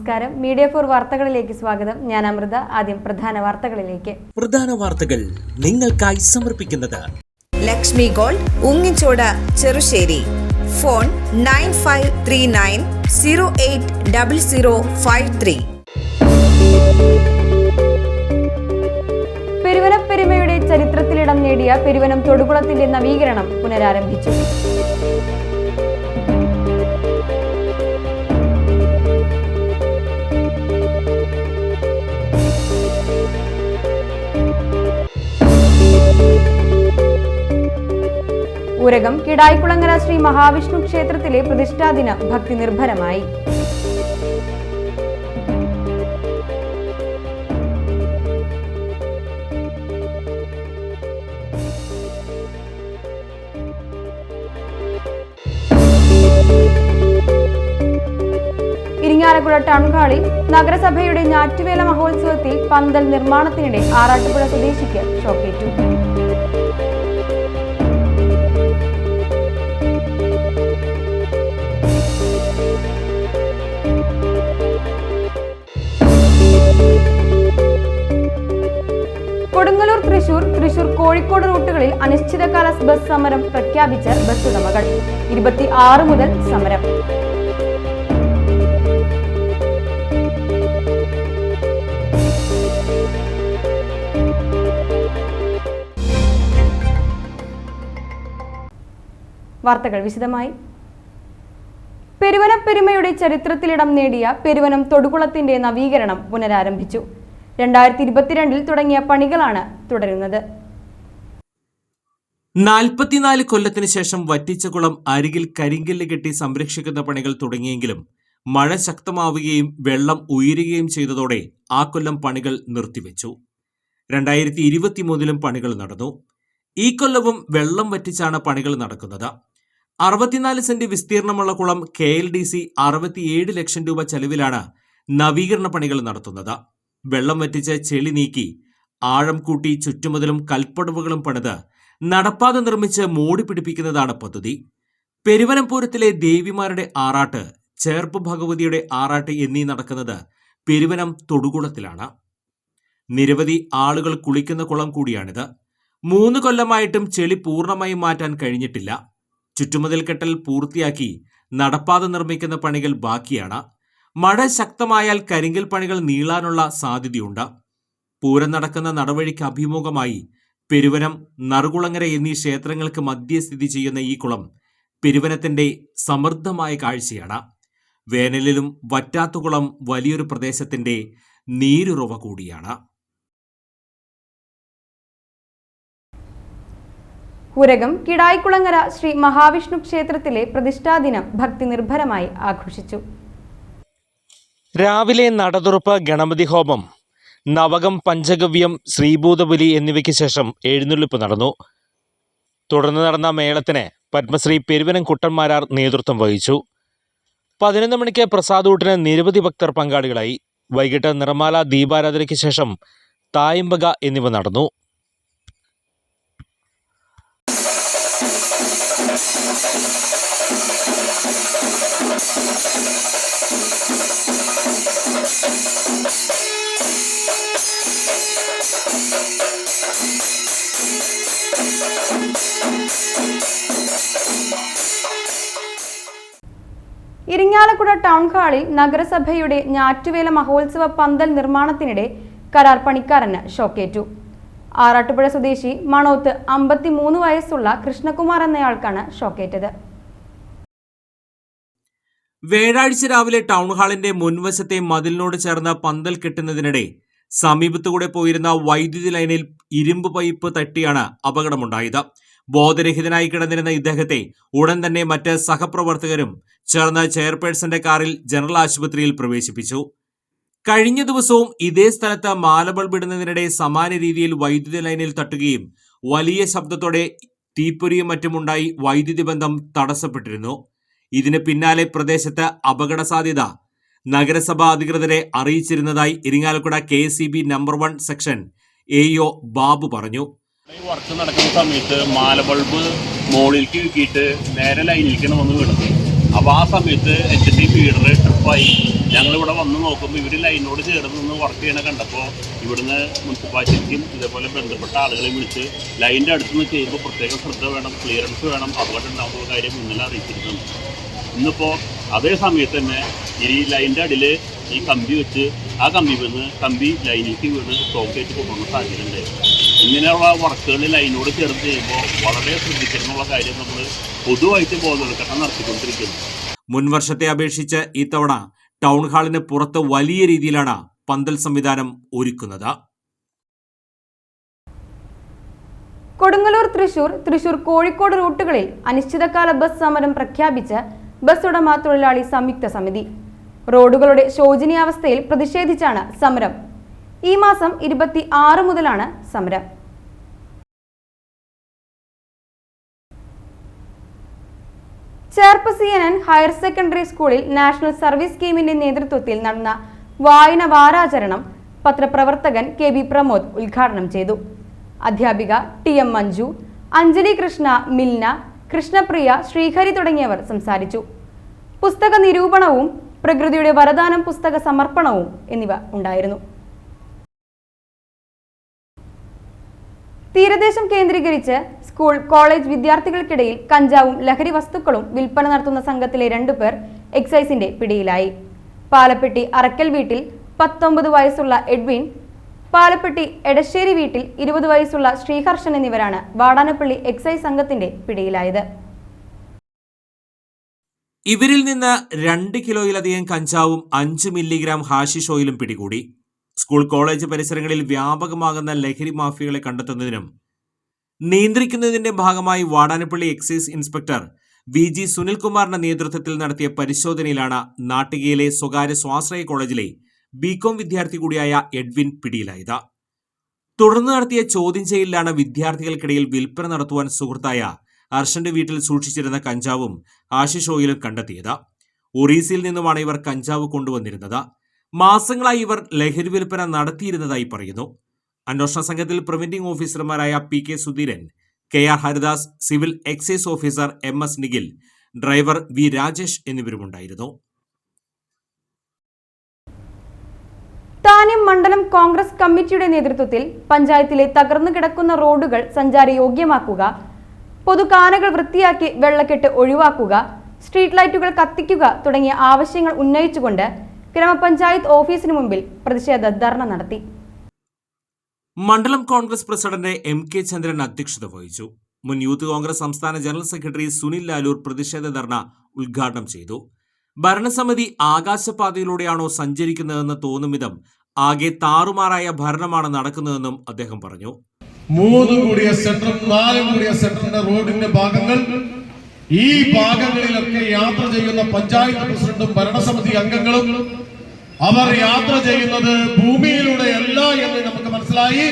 നമസ്കാരം. മീഡിയ 4 വാർത്തകളിലേക്ക് സ്വാഗതം. ഞാൻ അമൃത. ആദ്യം പ്രധാന വാർത്തകൾ നിങ്ങൾക്കായി സമർപ്പിക്കുന്നത് ലക്ഷ്മി ഗോൾഡ്, ഉങ്ങിച്ചോട്, ചെറുശ്ശേരി. ഫോൺ 9539080053. പെരുവനപ്പെരുമയുടെ ചരിത്രത്തിലിടം നേടിയ പെരുവനം തൊടുകുളത്തിന്റെ നവീകരണം പുനരാരംഭിച്ചു. ഊരകം കിടായിക്കുളങ്ങര ശ്രീ മഹാവിഷ്ണു ക്ഷേത്രത്തിലെ പ്രതിഷ്ഠാദിനം ഭക്തി നിർഭരമായി. ഇരിങ്ങാലക്കുട ടൗൺ ഹാളിൽ നഗരസഭയുടെ ഞാറ്റുവേല മഹോത്സവത്തിൽ പന്തൽ നിർമ്മാണത്തിനിടെ ആറാട്ടുപുഴ സ്വദേശിക്ക് ഷോക്കേറ്റു. കൊടുങ്ങല്ലൂർ തൃശൂർ കോഴിക്കോട് റൂട്ടുകളിൽ അനിശ്ചിതകാല ബസ് സമരം പ്രഖ്യാപിച്ച ബസ് ഉടമകൾ. 26 മുതൽ സമരം. വാർത്തകൾ വിശദമായി. പെരുവനപ്പെരുമയുടെ ചരിത്രത്തിലിടം നേടിയ പെരുവനം തൊടുകുളത്തിന്റെ നവീകരണം പുനരാരംഭിച്ചു. 2022 തുടങ്ങിയ പണികളാണ് തുടരുന്നത്. 44 കൊല്ലത്തിന് ശേഷം വറ്റിച്ച കുളം അരികിൽ കരിങ്കല്ല് കെട്ടി സംരക്ഷിക്കുന്ന പണികൾ തുടങ്ങിയെങ്കിലും മഴ ശക്തമാവുകയും വെള്ളം ഉയരുകയും ചെയ്തതോടെ ആ കൊല്ലം പണികൾ നിർത്തിവെച്ചു. 2023 പണികൾ നടന്നു. ഈ കൊല്ലവും വെള്ളം വറ്റിച്ചാണ് പണികൾ നടക്കുന്നത്. 64 സെന്റ് വിസ്തീർണമുള്ള കുളം KLDC 67 ലക്ഷം രൂപ ചെലവിലാണ് നവീകരണ പണികൾ നടത്തുന്നത്. വെള്ളം വറ്റിച്ച് ചെളി നീക്കി ആഴം കൂട്ടി ചുറ്റുമതിലും കൽപ്പടവുകളും പണിത് നടപ്പാത നിർമ്മിച്ച് മോടി പിടിപ്പിക്കുന്നതാണ് പദ്ധതി. പെരുവനം പൂരത്തിലെ ദേവിമാരുടെ ആറാട്ട്, ചേർപ്പ് ഭഗവതിയുടെ ആറാട്ട് എന്നീ നടക്കുന്നത് പെരുവനം തൊടുകുളത്തിലാണ്. നിരവധി ആളുകൾ കുളിക്കുന്ന കുളം കൂടിയാണിത്. 3 കൊല്ലമായിട്ടും ചെളി പൂർണ്ണമായും മാറ്റാൻ കഴിഞ്ഞിട്ടില്ല. ചുറ്റുമതിൽ കെട്ടൽ പൂർത്തിയാക്കി നടപ്പാത നിർമ്മിക്കുന്ന പണികൾ ബാക്കിയാണ്. മഴ ശക്തമായാൽ കരിങ്കൽ പണികൾ നീളാനുള്ള സാധ്യതയുണ്ട്. പൂരം നടക്കുന്ന നടവഴിക്ക് അഭിമുഖമായി പെരുവനം, നറുകുളങ്ങര എന്നീ ക്ഷേത്രങ്ങൾക്ക് മധ്യേ സ്ഥിതി ചെയ്യുന്ന ഈ കുളം പെരുവനത്തിന്റെ സമൃദ്ധമായ കാഴ്ചയാണ്. വേനലിലും വറ്റാത്ത കുളം വലിയൊരു പ്രദേശത്തിന്റെ നീരുറവ കൂടിയാണ്. ഊരകം കിടായിക്കുളങ്ങര ശ്രീ മഹാവിഷ്ണു ക്ഷേത്രത്തിലെ പ്രതിഷ്ഠാദിനം ഭക്തി നിർഭരമായി ആഘോഷിച്ചു. രാവിലെ നടതുറപ്പ്, ഗണപതി ഹോമം, നവകം, പഞ്ചഗവ്യം, ശ്രീഭൂതബലി എന്നിവയ്ക്ക് ശേഷം എഴുന്നള്ളിപ്പ് നടന്നു. തുടർന്ന് നടന്ന മേളത്തിന് പത്മശ്രീ പെരുവനം കുട്ടന്മാരാർ നേതൃത്വം വഹിച്ചു. 11 മണിക്ക് പ്രസാദൂട്ടിന് നിരവധി ഭക്തർ പങ്കാളികളായി. വൈകിട്ട് നിറമാല, ദീപാരാധനയ്ക്ക് ശേഷം തായമ്പക എന്നിവ നടന്നു. ഇരിങ്ങാലക്കുട ടൗൺ ഹാളിൽ നഗരസഭയുടെ ഞാറ്റുവേല മഹോത്സവ പന്തൽ നിർമ്മാണത്തിനിടെ കരാർ പണിക്കാരന് ഷോക്കേറ്റു. ആറാട്ടുപുഴ സ്വദേശി മണോത്ത് 53 വയസ്സുള്ള കൃഷ്ണകുമാർ എന്നയാൾക്കാണ് ഷോക്കേറ്റത്. വ്യാഴാഴ്ച രാവിലെ ടൗൺ ഹാളിന്റെ മുൻവശത്തെ മതിലിനോട് ചേർന്ന് പന്തൽ കെട്ടുന്നതിനിടെ സമീപത്തുകൂടെ പോയിരുന്ന വൈദ്യുതി ലൈനിൽ ഇരുമ്പ് പൈപ്പ് തട്ടിയാണ് അപകടമുണ്ടായത്. ബോധരഹിതനായി കിടന്നിരുന്ന ഇദ്ദേഹത്തെ ഉടൻ തന്നെ മറ്റ് സഹപ്രവർത്തകരും ചേർന്ന് ചെയർപേഴ്സന്റെ കാറിൽ ജനറൽ ആശുപത്രിയിൽ പ്രവേശിപ്പിച്ചു. കഴിഞ്ഞ ദിവസവും ഇതേ സ്ഥലത്ത് മാല ബൾബ് ഇടുന്നതിനിടെ സമാന രീതിയിൽ വൈദ്യുതി ലൈനിൽ തട്ടുകയും വലിയ ശബ്ദത്തോടെ തീപ്പൊരിയും മറ്റുമുണ്ടായി വൈദ്യുതി ബന്ധം തടസ്സപ്പെട്ടിരുന്നു. ഇതിന് പിന്നാലെ പ്രദേശത്ത് അപകട സാധ്യത നഗരസഭാ അധികൃതരെ അറിയിച്ചിരുന്നതായി Irinjalakuda KSEB number 1 section AO Babu പറഞ്ഞു. വർക്ക് നടക്കുന്ന സമയത്ത് മാല ബൾബ് മുകളിലേക്ക് വീക്കിയിട്ട് നേരെ ലൈനിലേക്കാണ് വന്ന് വീണത്. അപ്പോൾ ആ സമയത്ത് HT ഫീഡർ ട്രിപ്പായി. ഞങ്ങളിവിടെ വന്ന് നോക്കുമ്പോൾ ഇവർ ലൈനോട് ചേർന്ന് നിന്ന് വർക്ക് ചെയ്യണ കണ്ടപ്പോൾ ഇവിടുന്ന് മുനിസിപ്പാലിറ്റിക്കും ഇതേപോലെ ബന്ധപ്പെട്ട ആളുകളെ വിളിച്ച് ലൈനിൻ്റെ അടുത്ത് നിന്ന് ചെയ്യുമ്പോൾ പ്രത്യേകം ശ്രദ്ധ വേണം, ക്ലിയറൻസ് വേണം, അപകടം ഉണ്ടാകുന്ന കാര്യം ഇന്നലെ അറിയിച്ചിരുന്നു. ഇന്നിപ്പോൾ അതേ സമയത്ത് തന്നെ ഈ ലൈനിൻ്റെ അടിയിൽ ഈ കമ്പി വെച്ച് ആ കമ്പി വീണ് കമ്പി ലൈനിലേക്ക് വീണ് ഷോക്കേറ്റ് കൊണ്ടുവന്ന സാഹചര്യം ഉണ്ടായിരുന്നു. ഇങ്ങനെയുള്ള വർക്കുകൾ ലൈനോട് ചേർന്ന് ചെയ്യുമ്പോൾ വളരെ ശ്രദ്ധിക്കണമെന്നുള്ള കാര്യം നമ്മൾ പൊതുവായിട്ട് ബോധവൽക്കരണം നടത്തിക്കൊണ്ടിരിക്കുന്നു. മുൻ വർഷത്തെ അപേക്ഷിച്ച് ഇത്തവണ ടൗൺ ഹാളിന് പുറത്ത് വലിയ രീതിയിലാണ് പന്തൽ സംവിധാനം ഒരുക്കുന്നത്. കൊടുങ്ങല്ലൂർ തൃശൂർ കോഴിക്കോട് റൂട്ടുകളിൽ അനിശ്ചിതകാല ബസ് സമരം പ്രഖ്യാപിച്ച് ബസ് ഉടമ തൊഴിലാളി സംയുക്ത സമിതി. റോഡുകളുടെ ശോചനീയാവസ്ഥയിൽ പ്രതിഷേധിച്ചാണ് സമരം. ഈ മാസം 26 മുതലാണ് സമരം. ചേർപ്പ് CNN ഹയർ സെക്കൻഡറി സ്കൂളിൽ നാഷണൽ സർവീസ് സ്കീമിന്റെ നേതൃത്വത്തിൽ നടന്ന വായന വാരാചരണം പത്രപ്രവർത്തകൻ KB പ്രമോദ് ഉദ്ഘാടനം ചെയ്തു. അധ്യാപിക TM മഞ്ജു, അഞ്ജലി കൃഷ്ണ, മിൽന, കൃഷ്ണപ്രിയ, ശ്രീഹരി തുടങ്ങിയവർ സംസാരിച്ചു. പുസ്തക നിരൂപണവും പ്രകൃതിയുടെ വരദാനം പുസ്തക സമർപ്പണവും എന്നിവ ഉണ്ടായിരുന്നു. തീരദേശം കേന്ദ്രീകരിച്ച് സ്കൂൾ കോളേജ് വിദ്യാർത്ഥികൾക്കിടയിൽ കഞ്ചാവും ലഹരി വസ്തുക്കളും വിൽപ്പന നടത്തുന്ന സംഘത്തിലെ 2 പേർ എക്സൈസിന്റെ പിടിയിലായി. പാലപ്പെട്ടി അറക്കൽ വീട്ടിൽ 19 വയസ്സുള്ള എഡ്വിൻ, പാലപ്പെട്ടി എടശ്ശേരി വീട്ടിൽ 20 വയസ്സുള്ള ശ്രീഹർഷൻ എന്നിവരാണ് വാടാനപ്പള്ളി എക്സൈസ് സംഘത്തിന്റെ പിടിയിലായത്. ഇവരിൽ നിന്ന് 2 കിലോയിലധികം കഞ്ചാവും 5 മില്ലിഗ്രാം ഹാഷിഷ് ഓയിലും പിടികൂടി. സ്കൂൾ കോളേജ് പരിസരങ്ങളിൽ വ്യാപകമാകുന്ന ലഹരി മാഫിയകളെ കണ്ടെത്തുന്നതിനും നിയന്ത്രിക്കുന്നതിന്റെ ഭാഗമായി വാടാനപ്പള്ളി എക്സൈസ് ഇൻസ്പെക്ടർ VG സുനിൽകുമാറിന്റെ നേതൃത്വത്തിൽ നടത്തിയ പരിശോധനയിലാണ് നാട്ടികയിലെ സ്വകാര്യ സ്വാശ്രയ കോളേജിലെ BCom വിദ്യാർത്ഥി കൂടിയായ എഡ്വിൻ പിടിയിലായത്. തുടർന്ന് നടത്തിയ ചോദ്യം ചെയ്യലിലാണ് വിദ്യാർത്ഥികൾക്കിടയിൽ വിൽപ്പന നടത്തുവാൻ സുഹൃത്തായ അർഷന്റെ വീട്ടിൽ സൂക്ഷിച്ചിരുന്ന കഞ്ചാവും ഹാഷിഷ് ഓയിലും കണ്ടെത്തിയത്. ഒറീസയിൽ നിന്നുമാണ് ഇവർ കഞ്ചാവ് കൊണ്ടുവന്നിരുന്നത്. മാസങ്ങളായി ഇവർ ലഹരി വിൽപ്പന നടത്തിയിരുന്നതായി പറയുന്നു. അന്വേഷണ സംഘത്തിൽ പ്രിവന്റിംഗ് ഓഫീസർമാരായ PK Sudheeran, KR Haridas, civil excise officer MS Nikhil, driver V Rajesh എന്നിവരുമുണ്ടായിരുന്നു. താന്യം മണ്ഡലം കോൺഗ്രസ് കമ്മിറ്റിയുടെ നേതൃത്വത്തിൽ പഞ്ചായത്തിലെ തകർന്നു കിടക്കുന്ന റോഡുകൾ സഞ്ചാരയോഗ്യമാക്കുക, പൊതുകാനകൾ വൃത്തിയാക്കി വെള്ളക്കെട്ട് ഒഴിവാക്കുക, സ്ട്രീറ്റ് ലൈറ്റുകൾ കത്തിക്കുക തുടങ്ങിയ ആവശ്യങ്ങൾ ഉന്നയിച്ചുകൊണ്ട് ഗ്രാമപഞ്ചായത്ത് ഓഫീസിന് മുമ്പിൽ പ്രതിഷേധ ധർണ നടത്തി. മണ്ഡലം കോൺഗ്രസ് പ്രസിഡന്റ് MK ചന്ദ്രൻ അധ്യക്ഷത വഹിച്ചു. മുൻ യൂത്ത് കോൺഗ്രസ് സംസ്ഥാന ജനറൽ സെക്രട്ടറി സുനിൽ ലാലൂർ പ്രതിഷേധ ധർണ ഉദ്ഘാടനം ചെയ്തു. ഭരണസമിതി ആകാശപാതയിലൂടെയാണോ സഞ്ചരിക്കുന്നതെന്ന് തോന്നും വിധം ആകെ താറുമാറായ ഭരണമാണ് നടക്കുന്നതെന്നും അദ്ദേഹം പറഞ്ഞു. 3 കൂടിയ സെന്ററും 4 കൂടിയ സെന്ററിന്റെ റോഡിന്റെ ഭാഗങ്ങൾ, ഈ ഭാഗങ്ങളിലൊക്കെ യാത്ര ചെയ്യുന്ന പഞ്ചായത്ത് പ്രസിഡന്റും ഭരണസമിതി അംഗങ്ങളും അവർ യാത്ര ചെയ്യുന്നത് ഭൂമിയിലൂടെയല്ല എന്ന് നമുക്ക് മനസ്സിലായി.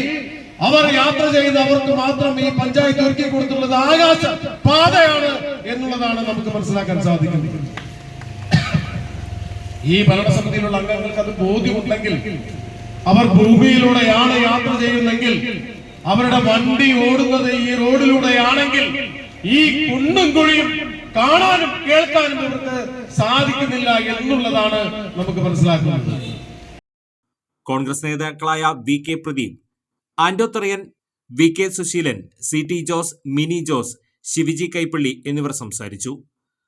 അവർ യാത്ര ചെയ്യുന്ന അവർക്ക് മാത്രം ഈ പഞ്ചായത്ത് ഒരുക്കി കൊടുത്തുള്ളത് ആകാശ പാതയാണ് എന്നുള്ളതാണ് നമുക്ക് മനസ്സിലാക്കാൻ സാധിക്കുന്നത്. ഈ ഭരണസമിതിയിലുള്ള അംഗങ്ങൾക്ക് അത് ബോധ്യമുണ്ടെങ്കിൽ, അവർ ഭൂമിയിലൂടെയാണ് യാത്ര ചെയ്യുന്നെങ്കിൽ, അവരുടെ വണ്ടി ഓടുന്നത് ഈ റോഡിലൂടെയാണെങ്കിൽ ഈ കുണ്ടും കുഴിയും കാണാനും കേൾക്കാനും അവർക്ക് സാധിക്കുന്നില്ല എന്നുള്ളതാണ് നമുക്ക് മനസ്സിലാക്കുന്നത്. കോൺഗ്രസ് നേതാക്കളായ VK Pradeep, Anto Tharayan, VK Susheelan, CT Jose, Mini Jose, Shivaji Kaippally എന്നിവർ സംസാരിച്ചു.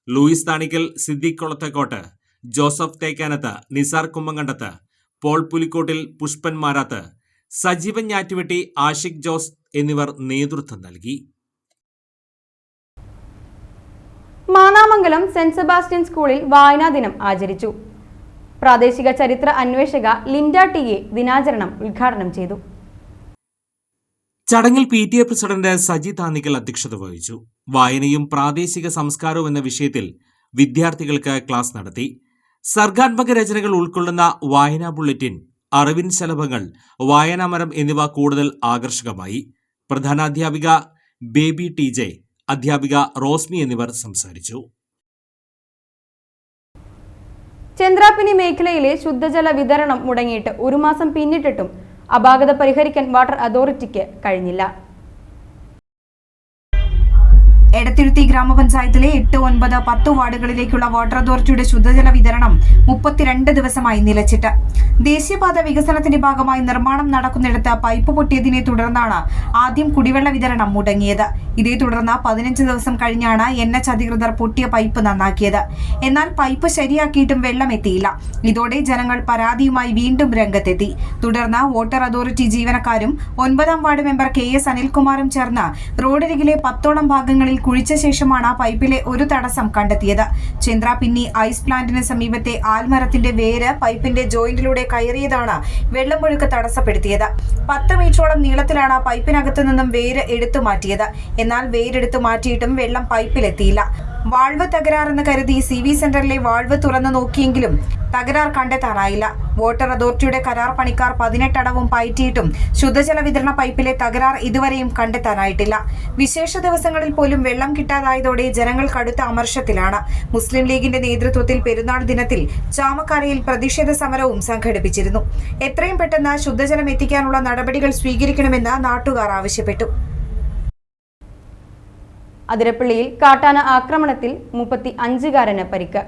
Louis Thanikkal, Siddique Kolathakkot, Joseph Thekkanath, Nisar Kummankandath, Paul Pulikkottil, Pushpan Marath, Sajeevan Njattuvetti, Ashiq Jose എന്നിവർ നേതൃത്വം നൽകി. മാന്നാമംഗലം സെന്റ് സെബാസ്റ്റ്യൻ സ്കൂളിൽ വായനാ ദിനം ആചരിച്ചു. പ്രാദേശിക ചരിത്ര അന്വേഷക ലിൻഡ TA ദിനാചരണം ഉദ്ഘാടനം ചെയ്തു. ചടങ്ങിൽ PTA പ്രസിഡന്റ് സജി താന്നിക്കൽ അധ്യക്ഷത വഹിച്ചു. വായനയും പ്രാദേശിക സംസ്കാരവും എന്ന വിഷയത്തിൽ വിദ്യാർത്ഥികൾക്ക് ക്ലാസ് നടത്തി. സർഗാത്മക രചനകൾ ഉൾക്കൊള്ളുന്ന വായനാ ബുള്ളറ്റിൻ, അറിവിൻ ശലഭങ്ങൾ, വായനാമരം എന്നിവ കൂടുതൽ ആകർഷകമായി. പ്രധാനാധ്യാപിക ബേബി TJ, അധ്യാപിക റോസ്മി എന്നിവർ സംസാരിച്ചു. ചന്ദ്രാപ്പിനി മേഖലയിലെ ശുദ്ധജല വിതരണം മുടങ്ങിയിട്ട് 1 മാസം പിന്നിട്ടിട്ടും അപാകത പരിഹരിക്കാൻ വാട്ടർ അതോറിറ്റിക്ക് കഴിഞ്ഞില്ല. എടത്തിരുത്തി ഗ്രാമപഞ്ചായത്തിലെ 8, 9, 10 വാർഡുകളിലേക്കുള്ള വാട്ടർ അതോറിറ്റിയുടെ ശുദ്ധജല വിതരണം 32 ദിവസമായി നിലച്ചിട്ട്. ദേശീയപാത വികസനത്തിന്റെ ഭാഗമായി നിർമ്മാണം നടക്കുന്നിടത്ത് പൈപ്പ് പൊട്ടിയതിനെ തുടർന്നാണ് ആദ്യം കുടിവെള്ള വിതരണം മുടങ്ങിയത്. ഇതേ തുടർന്ന് 15 ദിവസം കഴിഞ്ഞാണ് NH അധികൃതർ പൊട്ടിയ പൈപ്പ് നന്നാക്കിയത്. എന്നാൽ പൈപ്പ് ശരിയാക്കിയിട്ടും വെള്ളം എത്തിയില്ല. ഇതോടെ ജനങ്ങൾ പരാതിയുമായി വീണ്ടും രംഗത്തെത്തി. തുടർന്ന് വാട്ടർ അതോറിറ്റി ജീവനക്കാരും 9ാം വാർഡ് മെമ്പർ KS അനിൽകുമാറും ചേർന്ന് റോഡരികിലെ 10ഓളം ഭാഗങ്ങളിൽ കുഴിച്ച ശേഷമാണ് പൈപ്പിലെ ഒരു തടസ്സം കണ്ടെത്തിയത്. ചന്ദ്രാപിന്നി ഐസ് പ്ലാന്റിന് സമീപത്തെ ആൽമരത്തിന്റെ വേര് പൈപ്പിന്റെ ജോയിന്റിലൂടെ കയറിയതാണ് വെള്ളമൊഴുക്ക് തടസ്സപ്പെടുത്തിയത്. 10 മീറ്ററോളം നീളത്തിലാണ് പൈപ്പിനകത്തു നിന്നും വേര് എടുത്തു മാറ്റിയത്. എന്നാൽ വേരെടുത്തു മാറ്റിയിട്ടും വെള്ളം പൈപ്പിലെത്തിയില്ല. വാൾവ് തകരാറെന്ന് കരുതി CV സെന്ററിലെ വാൾവ് തുറന്നു നോക്കിയെങ്കിലും തകരാർ കണ്ടെത്താനായില്ല. വാട്ടർ അതോറിറ്റിയുടെ കരാർ പണിക്കാർ 18 അടവും പയറ്റിയിട്ടും ശുദ്ധജല വിതരണ പൈപ്പിലെ തകരാർ ഇതുവരെയും കണ്ടെത്താനായിട്ടില്ല. വിശേഷ ദിവസങ്ങളിൽ പോലും വെള്ളം കിട്ടാതായതോടെ ജനങ്ങൾ കടുത്ത അമർഷത്തിലാണ്. മുസ്ലിം ലീഗിന്റെ നേതൃത്വത്തിൽ പെരുന്നാൾ ദിനത്തിൽ ചാമക്കാരയിൽ പ്രതിഷേധ സമരവും സംഘടിപ്പിച്ചിരുന്നു. എത്രയും പെട്ടെന്ന് ശുദ്ധജലം എത്തിക്കാനുള്ള നടപടികൾ സ്വീകരിക്കണമെന്ന് നാട്ടുകാർ ആവശ്യപ്പെട്ടു. അതിരപ്പള്ളിയിൽ കാട്ടാന ആക്രമണത്തിൽ 35-കാരന് പരിക്ക്.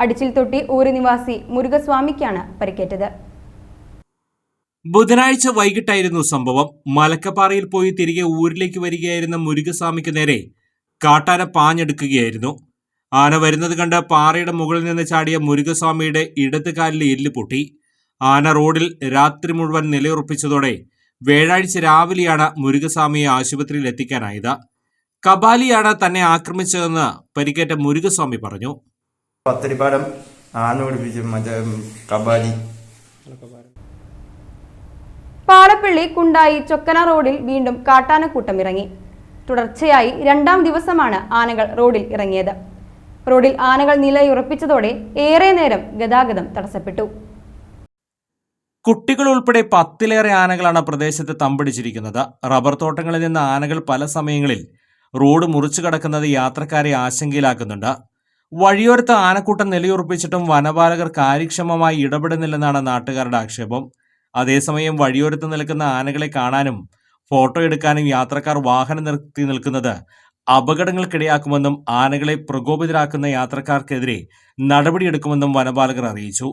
അടിച്ചിൽ തൊട്ടി ഊര് നിവാസി മുരുകസ്വാമിക്കാണ് പരിക്കേറ്റത്. ബുധനാഴ്ച വൈകിട്ടായിരുന്നു സംഭവം. മലക്കപ്പാറയിൽ പോയി തിരികെ ഊരിലേക്ക് വരികയായിരുന്ന മുരുകസ്വാമിക്ക് നേരെ കാട്ടാന പാഞ്ഞെടുക്കുകയായിരുന്നു. ആന വരുന്നത് കണ്ട് പാറയുടെ മുകളിൽ നിന്ന് ചാടിയ മുരുകസ്വാമിയുടെ ഇടത് കാലിലെ എല്ല് പൊട്ടി. ആന റോഡിൽ രാത്രി മുഴുവൻ നിലയുറപ്പിച്ചതോടെ വ്യാഴാഴ്ച രാവിലെയാണ് മുരുകസ്വാമിയെ ആശുപത്രിയിൽ എത്തിക്കാനായത്. കബാലിയാണ് തന്നെ ആക്രമിച്ചതെന്ന് പരിക്കേറ്റ മുരുകസ്വാമി പറഞ്ഞു. പത്തടിപ്പാടം ആന പിടിപ്പിച്ചു മറ്റേ കബാലി. പാലപ്പള്ളി കുണ്ടായി ചൊക്കന റോഡിൽ വീണ്ടും കാട്ടാനക്കൂട്ടം ഇറങ്ങി. തുടർച്ചയായി 2ാം ദിവസമാണ് ആനകൾ റോഡിൽ ഇറങ്ങിയത്. റോഡിൽ ആനകൾ നിലയുറപ്പിച്ചതോടെ ഏറെ നേരം ഗതാഗതം തടസ്സപ്പെട്ടു. കുട്ടികൾ ഉൾപ്പെടെ 10ലേറെ ആനകളാണ് പ്രദേശത്ത് തമ്പടിച്ചിരിക്കുന്നത്. റബ്ബർ തോട്ടങ്ങളിൽ നിന്ന് ആനകൾ പല സമയങ്ങളിൽ റോഡ് മുറിച്ചു കടക്കുന്നത് യാത്രക്കാരെ ആശങ്കയിലാക്കുന്നുണ്ട്. വഴിയോരത്ത് ആനക്കൂട്ടം നിലയുറപ്പിച്ചിട്ടും വനപാലകർ കാര്യക്ഷമമായി ഇടപെടുന്നില്ലെന്നാണ് നാട്ടുകാരുടെ ആക്ഷേപം. അതേസമയം വഴിയോരത്ത് നിൽക്കുന്ന ആനകളെ കാണാനും ഫോട്ടോ എടുക്കാനും യാത്രക്കാർ വാഹനം നിർത്തി നിൽക്കുന്നത് അപകടങ്ങൾക്കിടയാക്കുമെന്നും ആനകളെ പ്രകോപിതരാക്കുന്ന യാത്രക്കാർക്കെതിരെ നടപടിയെടുക്കുമെന്നും വനപാലകർ അറിയിച്ചു.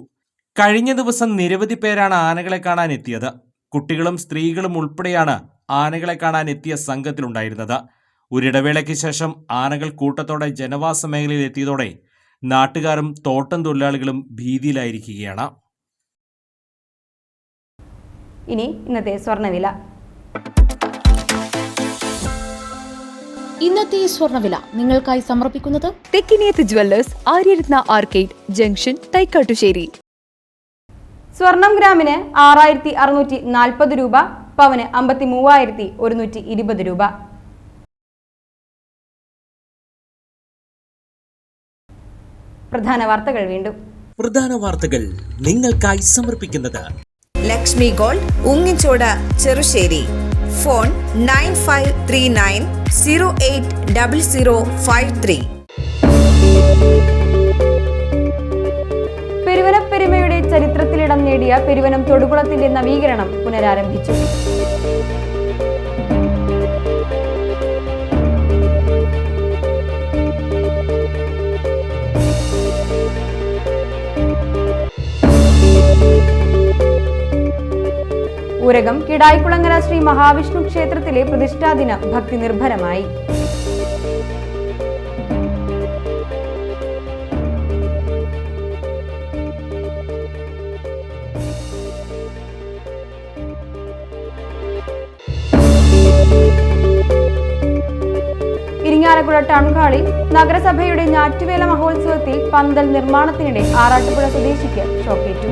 കഴിഞ്ഞ ദിവസം നിരവധി പേരാണ് ആനകളെ കാണാൻ എത്തിയത്. കുട്ടികളും സ്ത്രീകളും ഉൾപ്പെടെയാണ് ആനകളെ കാണാൻ എത്തിയ സംഘത്തിലുണ്ടായിരുന്നത്. ഒരിടവേളയ്ക്ക് ശേഷം ആനകൾ കൂട്ടത്തോടെ ജനവാസ മേഖലയിൽ എത്തിയതോടെ നാട്ടുകാരും തോട്ടം തൊഴിലാളികളും ഭീതിയിലായിരിക്കുകയാണ്. ഇനി ഇന്നത്തെ സ്വർണ്ണവില. ഇന്നത്തെ സ്വർണ്ണവില നിങ്ങൾക്കായി സമർപ്പിക്കുന്നത് Thekkiniyath jewellers, Aryarathna arcade junction, Thaikkattussery. സ്വർണം ഗ്രാമിന് 6640 രൂപ, പവന് 53,120 രൂപ. പ്രധാന വാർത്തകൾ വീണ്ടും. പ്രധാന വാർത്തകൾ നിങ്ങൾക്കായി സമർപ്പിക്കുന്നത് ലക്ഷ്മി ഗോൾഡ്, ഉങ്ങിച്ചോട്, ചെറുശ്ശേരി. ഫോൺ 9539080053. പെരുവനപ്പെരുമയുടെ ചരിത്രത്തിലിടം നേടിയ പെരുവനം തൊടുകുളത്തിന്റെ നവീകരണം പുനരാരംഭിച്ചു. ഊരകം കിടായിക്കുളങ്ങര ശ്രീ മഹാവിഷ്ണു ക്ഷേത്രത്തിലെ പ്രതിഷ്ഠാദിന ഭക്തി നിർഭരമായി. ഇരിങ്ങാലക്കുട ടൗൺ ഹാളിൽ നഗരസഭയുടെ ഞാറ്റുവേല മഹോത്സവത്തിൽ പന്തൽ നിർമ്മാണത്തിനിടെ ആറാട്ടുപുഴ സ്വദേശിക്ക് ഷോക്കേറ്റു.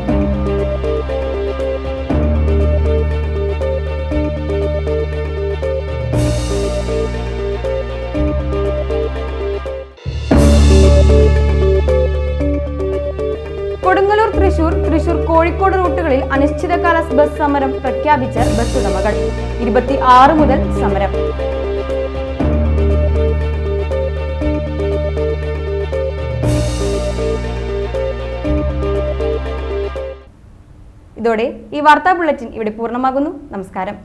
കൊടുങ്ങല്ലൂർ തൃശൂർ കോഴിക്കോട് റൂട്ടുകളിൽ അനിശ്ചിതകാല ബസ് സമരം പ്രഖ്യാപിച്ച് ബസ് ഉടമകൾ. 26 മുതൽ സമരം. ഇതോടെ ഈ വാർത്താ ബുള്ളറ്റിൻ ഇവിടെ പൂർണ്ണമാകുന്നു. നമസ്കാരം.